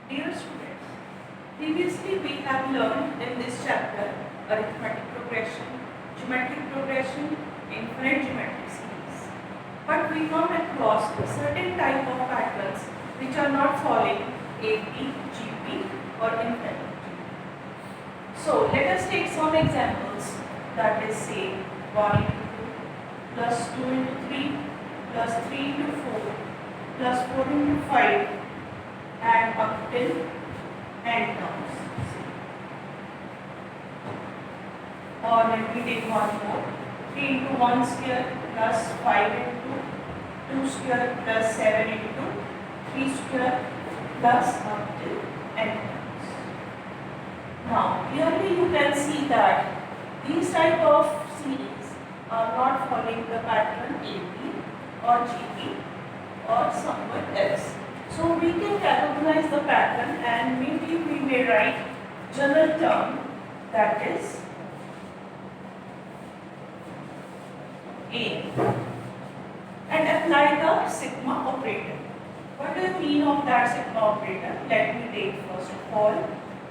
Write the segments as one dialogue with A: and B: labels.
A: Dear students, previously we have learned in this chapter arithmetic progression, geometric progression, infinite geometric series. But we come across a certain type of patterns which are not following AP, GP or infinite GP. So let us take some examples, that is say 1 into 2 plus 2 into 3 plus 3 into 4 plus 4 into 5 and up till n terms. Or let me take one more. 3 into 1 square plus 5 into 2 square plus 7 into 3 square plus up till n terms. Now clearly you can see that these type of series are not following the pattern AP or GP or somewhere else. So we can recognize the pattern and maybe we may write general term, that is A, and apply the sigma operator. What do you mean of that sigma operator? Let me take first of all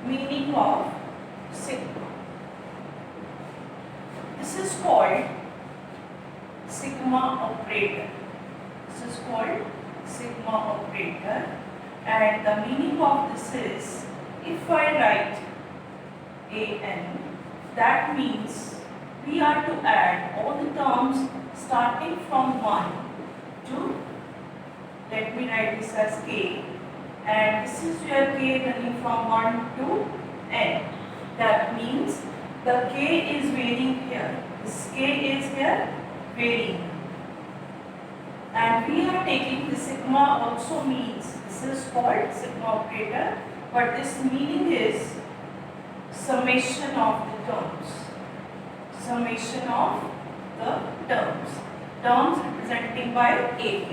A: meaning of sigma. This is called sigma operator. This is called sigma operator, and the meaning of this is, if I write an, that means we are to add all the terms starting from 1 to, let me write this as k, and this is your k running from 1 to n. That means the k is varying here, this k is here varying. And we are taking the sigma also means, this is called sigma operator, but this meaning is summation of the terms. Summation of the terms representing by AP.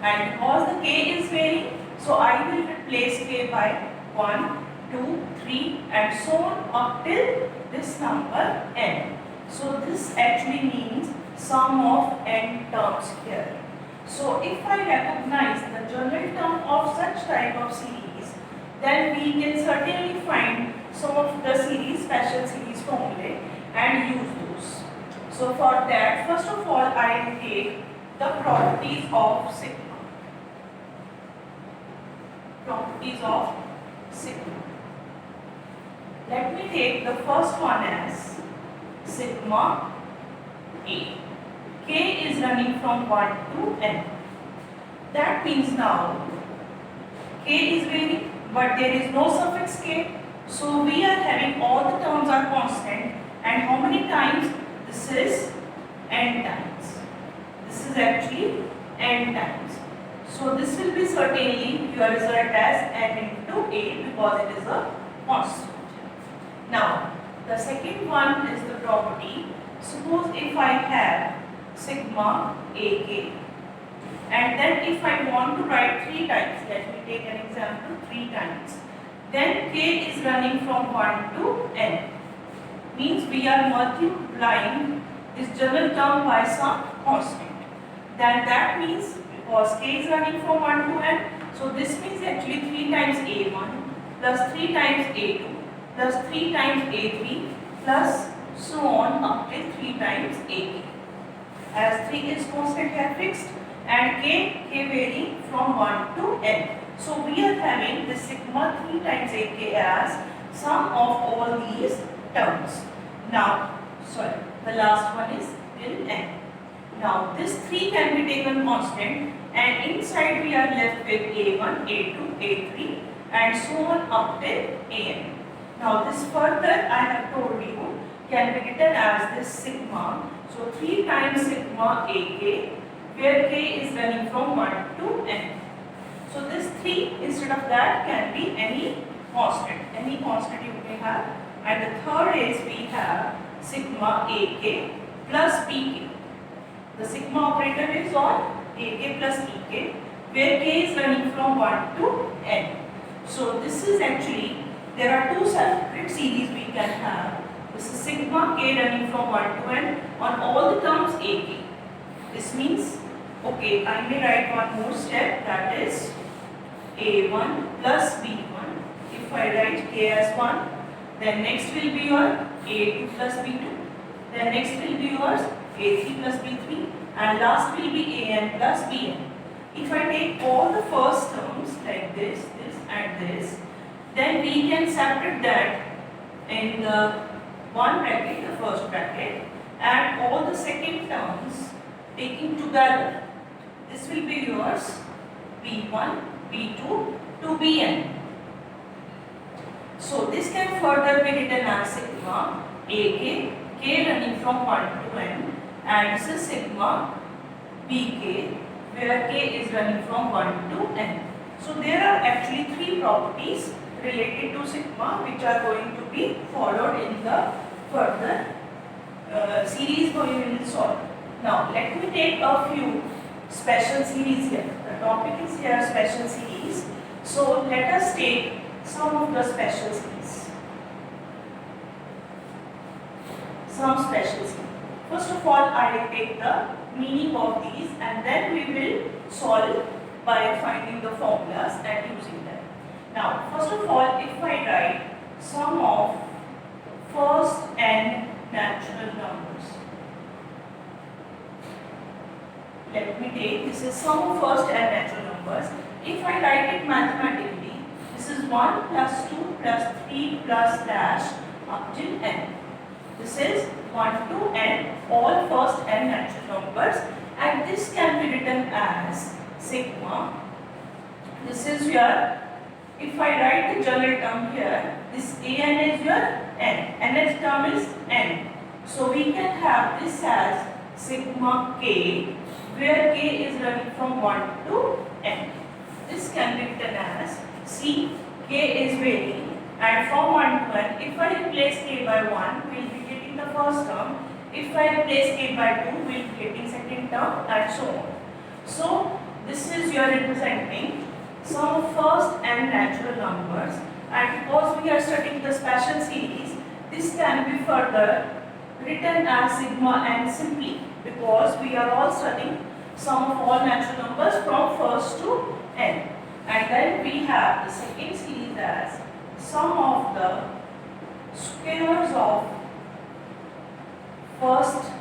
A: And because the k is varying, so I will replace k by 1, 2, 3 and so on up till this number n. So this actually means sum of n terms here. So if I recognize the general term of such type of series, then we can certainly find some of the series, special series formulae and use those. So for that, first of all, I will take the properties of sigma. Properties of sigma. Let me take the first one as sigma A. K is running from 1 to n. That means now k is varying, but there is no suffix k. So we are having all the terms are constant, and how many times? This is n times. This is actually n times. So this will be certainly your result as n into a because it is a constant. Now the second one is the property. Suppose if I have sigma ak, and then if I want to write 3 times, let me take an example, 3 times, then k is running from 1 to n, means we are multiplying this general term by some constant. Then that means because k is running from 1 to n, so this means actually 3 times a1 plus 3 times a2 plus 3 times a3 plus so on up till 3 times ak. As 3 is constant here fixed and k varying from 1 to n. So we are having the sigma 3 times ak as sum of all these terms. Now, the last one is till n. Now this 3 can be taken constant and inside we are left with a1, a2, a3 and so on up till an. Now this further I have told you can be written as this sigma. So 3 times sigma ak, where k is running from 1 to n. So this 3 instead of that can be any constant you may have. And the third is we have sigma ak plus pk. The sigma operator is on ak plus pk, where k is running from 1 to n. So this is actually, there are 2 separate series we can have. This is sigma k running from 1 to n on all the terms ak. This means, okay, I may write one more step, that is a1 plus b1 if I write k as 1, then next will be your a2 plus b2, then next will be yours a3 plus b3, and last will be an plus bn. If I take all the first terms like this, this and this, then we can separate that in the one bracket, the first bracket, and all the second terms taking together. This will be yours b1, b2 to bn. So this can further be written as sigma ak, k running from 1 to n, and this is sigma bk, where k is running from 1 to n. So there are actually three properties related to sigma which are going to be followed in the further series we will solve. Now let me take a few special series here. The topic is here special series. So let us take some of the special series. Some special series. First of all, I will take the meaning of these and then we will solve by finding the formulas and using them. Now, first of all, if I write sum of first n natural numbers. Let me take, this is sum of first n natural numbers. If I write it mathematically, this is 1 plus 2 plus 3 plus dash up till n. This is 1 to n, all first n natural numbers, and this can be written as sigma. This is your, if I write the general term here, this an is your n, nth term is n. So we can have this as sigma k, where k is running from 1 to n. This can be written as C, k is varying, and from 1 to n, if I replace k by 1, we will be getting the first term. If I replace k by 2, we will be getting second term, and so on. So this is your representing sum of first n natural numbers, and because we are studying the special series, this can be further written as sigma n simply, because we are all studying sum of all natural numbers from first to n. And then we have the second series as sum of the squares of first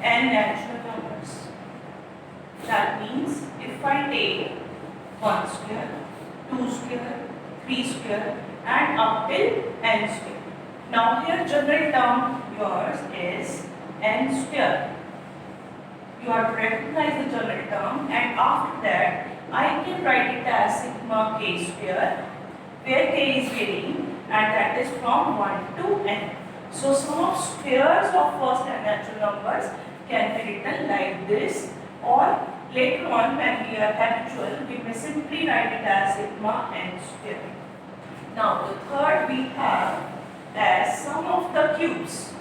A: n natural numbers. That means if I take 1 square, 2 square, 3 square and up till n square. Now here general term yours is n square. You have to recognize the general term, and after that I can write it as sigma k square, where k is varying, and that is from 1 to n. So sum of squares of first n natural numbers can be written like this, or later on when we are habitual, we may simply write it as sigma n square. Now the third we have as sum of the cubes.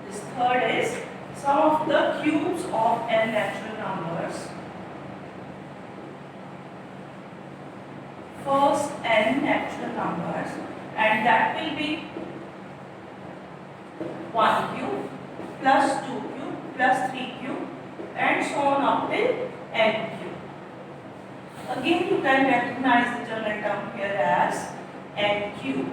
A: This third is sum of the cubes of n natural numbers. First n natural numbers, and that will be 1 cube plus 2 cube plus 3 cube and so on up till n cube. Again you can recognize the general term here as n cube,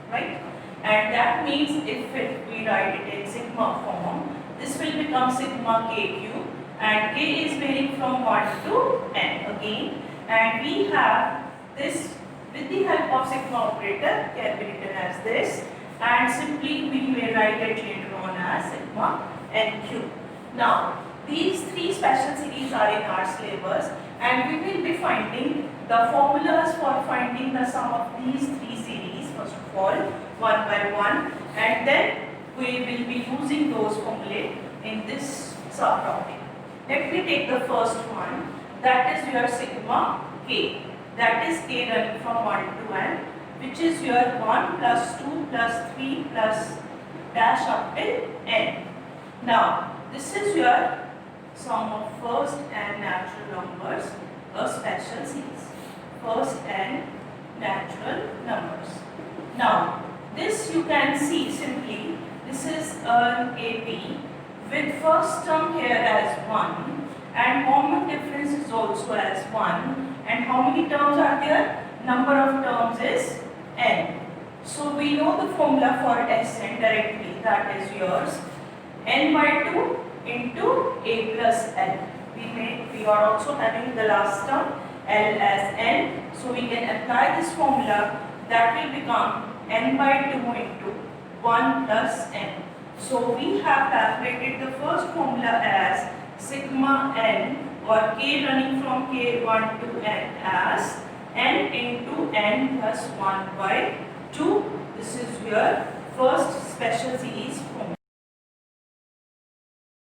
A: right? And that means if we write it in sigma form, this will become sigma k cube, and k is varying from 1 to n again, and we have this with the help of sigma operator can be written as this, and simply we may write it later on as sigma n cube. Now these three special series are in our syllabus, and we will be finding the formulas for finding the sum of these three series first of all, one by one, and then we will be using those formulae in this subtopic. Let me take the first one, that is your sigma k, that is k running from 1 to n, which is your 1 plus 2 plus 3 plus dash up till n. Now this is your sum of first n natural numbers, a special series. First n natural numbers. Now this you can see simply, this is an AP with first term here as 1 and common difference is also as 1, and how many terms are there? Number of terms is n. So we know the formula for Sn directly, that is yours n by 2 into a plus l. We are also having the last term l as n, so we can apply this formula. That will become n by 2 into 1 plus n. So we have calculated the first formula as sigma n, or k running from k1 to n as n into n plus 1 by 2. This is your first special series